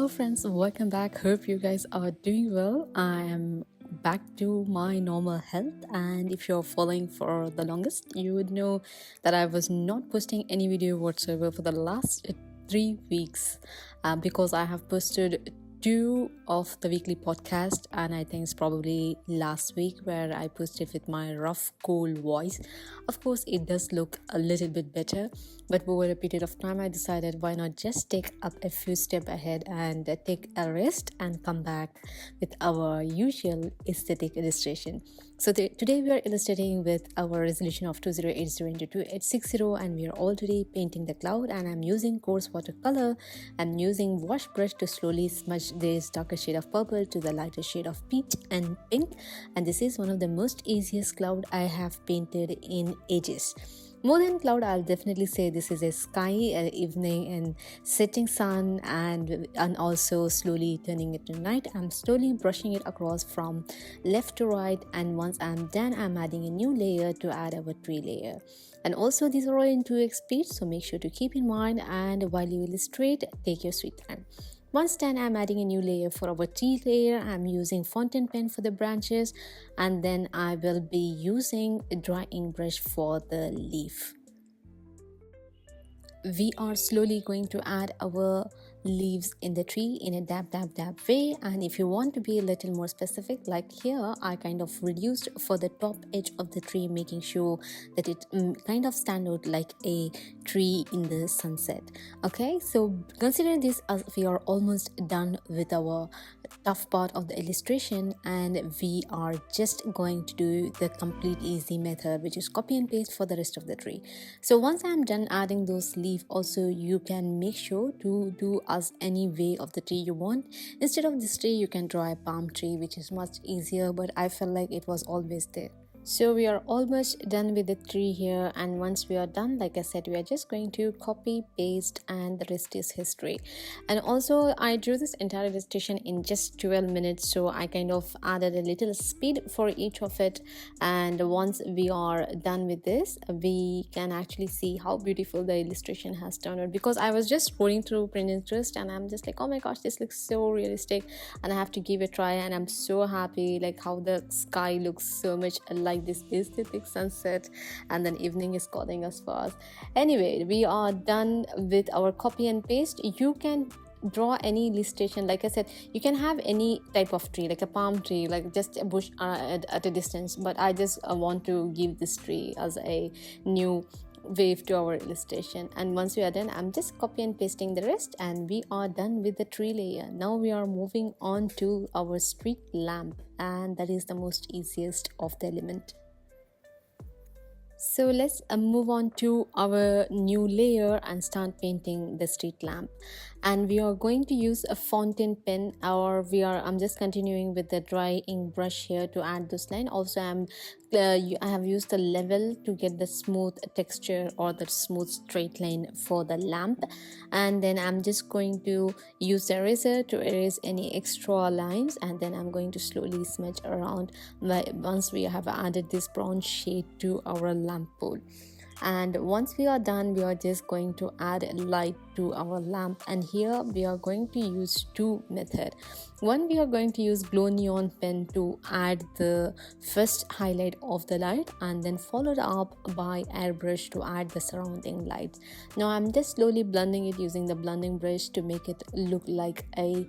Hello friends, welcome back. Hope you guys are doing well. I am back to my normal health, and if you're following for the longest, you would know that I was not posting any video whatsoever for the last 3 weeks because I have posted two of the weekly podcast, and I think it's probably last week where I posted with my rough cool voice. Of course it does look a little bit better, but over a period of time I decided why not just take up a few steps ahead and take a rest and come back with our usual aesthetic illustration. So today we are illustrating with our resolution of 2080 into 2860, and we are already painting the cloud, and I'm using coarse watercolor. I'm using wash brush to slowly smudge this darker shade of purple to the lighter shade of peach and pink, and this is one of the most easiest cloud I have painted in ages. More than cloud, I'll definitely say this is a sky, evening and setting sun, and also slowly turning it to night. I'm slowly brushing it across from left to right, and once I'm done, I'm adding a new layer to add our tree layer. And also these are all in 2x speed, so make sure to keep in mind, and while you illustrate, take your sweet time. Once done, I'm adding a new layer for our tree layer. I'm using fountain pen for the branches, and then I will be using a dry ink brush for the leaf. We are slowly going to add our leaves in the tree in a dab way, and if you want to be a little more specific, like here I kind of reduced for the top edge of the tree, making sure that it kind of stand out like a tree in the sunset. Okay, so consider this as we are almost done with our tough part of the illustration, and we are just going to do the complete easy method, which is copy and paste for the rest of the tree. So once I'm done adding those leaves, also you can make sure to do as any way of the tree you want. Instead of this tree, you can draw a palm tree, which is much easier, but I felt like it was always there. So we are almost done with the tree here, and once we are done, like I said, we are just going to copy, paste, and the rest is history. And also I drew this entire illustration in just 12 minutes, so I kind of added a little speed for each of it. And once we are done with this, we can actually see how beautiful the illustration has turned out, because I was just scrolling through Pinterest and I'm just like, oh my gosh, this looks so realistic, and I have to give it a try, and I'm so happy like how the sky looks so much like this aesthetic sunset, and then evening is calling us fast. Anyway, we are done with our copy and paste. You can draw any illustration. Like I said, you can have any type of tree, like a palm tree, like just a bush at a distance, but I just want to give this tree as a new wave to our illustration. And once we are done, I'm just copy and pasting the rest, and we are done with the tree layer. Now we are moving on to our street lamp, and that is the most easiest of the element. So let's move on to our new layer and start painting the street lamp. And we are going to use a fountain pen, or I'm just continuing with the dry ink brush here to add this line. Also I have used the level to get the smooth texture or the smooth straight line for the lamp. And then I'm just going to use the eraser to erase any extra lines, and then I'm going to slowly smudge around once we have added this brown shade to our lamp pole. And once we are done, we are just going to add light to our lamp, and here we are going to use two methods. One, we are going to use glow neon pen to add the first highlight of the light, and then followed up by airbrush to add the surrounding lights. Now I'm just slowly blending it using the blending brush to make it look like a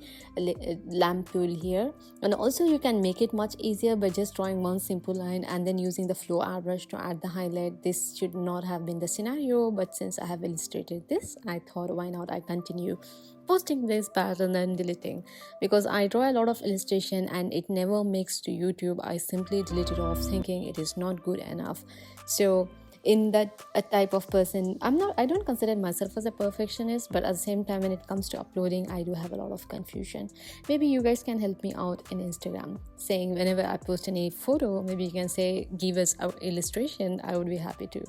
lamp tool here. And also you can make it much easier by just drawing one simple line and then using the flow airbrush to add the highlight. This should not have been the scenario, but since I have illustrated this, I thought why not I continue posting this rather than deleting, because I draw a lot of illustration and it never makes to YouTube. I simply delete it off thinking it is not good enough. So in that a type of person, I don't consider myself as a perfectionist, but at the same time when it comes to uploading, I do have a lot of confusion. Maybe you guys can help me out in Instagram, saying whenever I post any photo, maybe you can say give us our illustration. I would be happy to.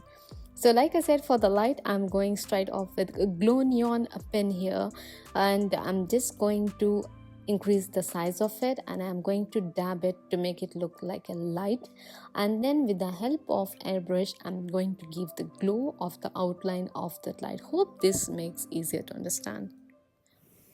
So like I said, for the light, I'm going straight off with a glow neon pen here, and I'm just going to increase the size of it, and I'm going to dab it to make it look like a light. And then with the help of airbrush, I'm going to give the glow of the outline of that light. Hope this makes easier to understand.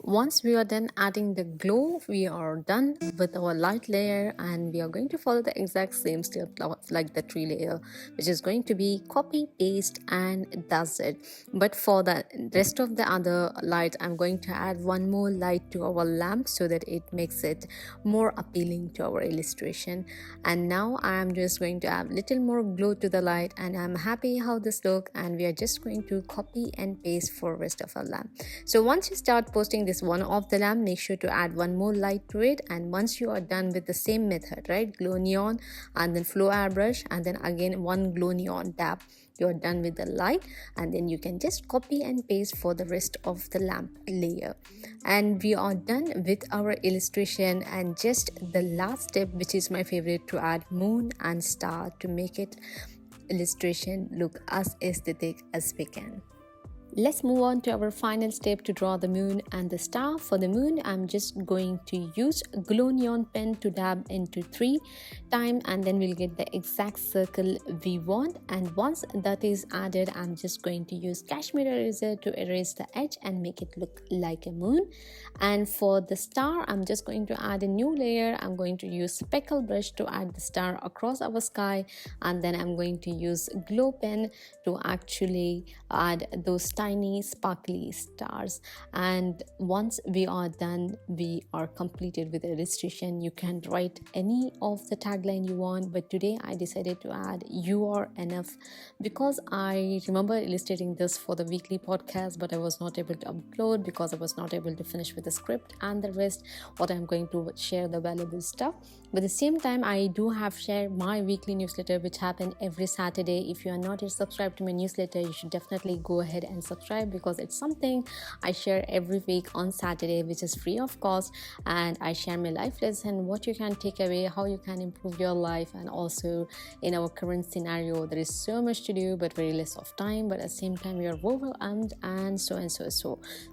Once we are done adding the glow, we are done with our light layer, and we are going to follow the exact same step like the tree layer, which is going to be copy, paste, and that's it. But for the rest of the other light, I'm going to add one more light to our lamp so that it makes it more appealing to our illustration. And now I'm just going to add little more glow to the light, and I'm happy how this look, and we are just going to copy and paste for rest of our lamp. So once you start posting this one of the lamp, make sure to add one more light to it. And once you are done with the same method, right, glow neon and then flow airbrush and then again one glow neon dab, you're done with the light, and then you can just copy and paste for the rest of the lamp layer. And we are done with our illustration, and just the last step, which is my favorite, to add moon and star to make it illustration look as aesthetic as we can. Let's move on to our final step to draw the moon and the star. For the moon, I'm just going to use glow neon pen to dab into 3 times, and then we'll get the exact circle we want. And once that is added, I'm just going to use cashmere eraser to erase the edge and make it look like a moon. And for the star, I'm just going to add a new layer. I'm going to use speckle brush to add the star across our sky, and then I'm going to use glow pen to actually add those tiny sparkly stars. And once we are done, we are completed with the illustration. You can write any of the tagline you want, but today I decided to add "You are enough" because I remember illustrating this for the weekly podcast, but I was not able to upload because I was not able to finish with the script and the rest what I'm going to share the valuable stuff. But at the same time, I do have shared my weekly newsletter, which happen every Saturday. If you are not yet subscribed to my newsletter, you should definitely go ahead and subscribe, because it's something I share every week on Saturday, which is free of cost. And I share my life lesson, what you can take away, how you can improve your life. And also in our current scenario, there is so much to do but very less of time, but at the same time we are overwhelmed, and so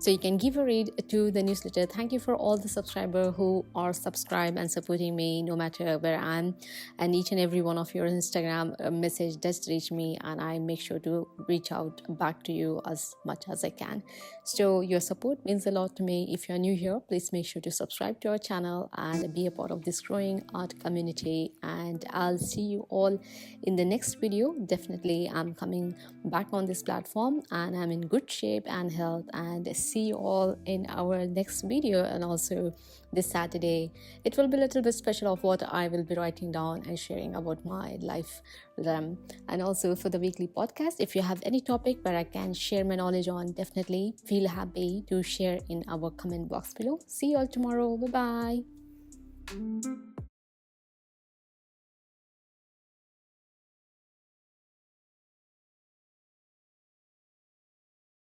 you can give a read to the newsletter. Thank you for all the subscribers who are subscribed and supporting me no matter where I am, and each and every one of your Instagram message does reach me, and I make sure to reach out back to you as much as I can. So your support means a lot to me. If you're new here, please make sure to subscribe to our channel and be a part of this growing art community, and I'll see you all in the next video. Definitely I'm coming back on this platform, and I'm in good shape and health, and see you all in our next video. And also this Saturday it will be a little bit special of what I will be writing down and sharing about my life. And also for the weekly podcast, if you have any topic where I can share my knowledge on, definitely feel happy to share in our comment box below. See you all tomorrow. Bye bye.